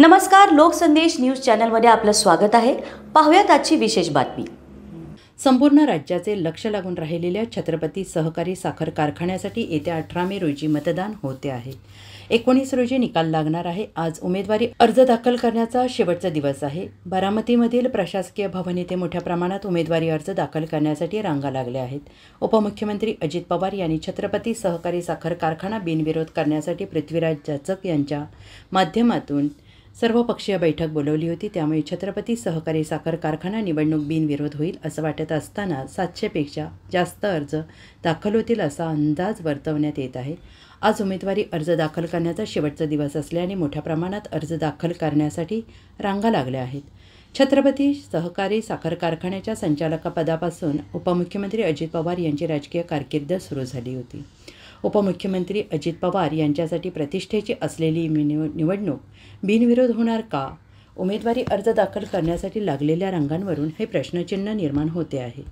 नमस्कार, लोकसंदेश न्यूज चॅनलमध्ये आपलं स्वागत आहे। पाहूयात आजची विशेष बातमी। संपूर्ण राज्याचे लक्ष लागून राहिलेल्या छत्रपती सहकारी साखर कारखान्यासाठी येत्या 18 मे रोजी मतदान होते आहे। 19 रोजी निकाल लागणार आहे। आज उमेदवारी अर्ज दाखल करण्याचा शेवटचा दिवस आहे। बारामतीमधील प्रशासकीय भवन येथे मोठ्या प्रमाणात उमेदवारी अर्ज दाखल करण्यासाठी रांगा लागल्या आहेत। उपमुख्यमंत्री अजित पवार यांनी छत्रपती सहकारी साखर कारखाना बिनविरोध करण्यासाठी पृथ्वीराज जाचक यांच्या माध्यमातून सर्वपक्षीय बैठक बोलवली होती। त्यामुळे छत्रपती सहकारी साखर कारखाना निवडणूक बिनविरोध होईल असं वाटत असताना 700 पेक्षा जास्त अर्ज दाखल होतील असा अंदाज वर्तवण्यात येत आहे। आज उमेदवारी अर्ज दाखल करण्याचा शेवटचा दिवस असल्याने मोठ्या प्रमाणात अर्ज दाखल करण्यासाठी रांगा लागल्या आहेत। छत्रपती सहकारी साखर कारखान्याच्या संचालकपदापासून उपमुख्यमंत्री अजित पवार यांची राजकीय कारकीर्द सुरू झाली होती। उपमुख्यमंत्री अजित पवार यांच्यासाठी प्रतिष्ठेची असलेली निवडणूक बिनविरोध होणार का? उमेदवारी अर्ज दाखल करण्यासाठी लागलेल्या रांगांवरून हे प्रश्नचिन्ह निर्माण होते आहे।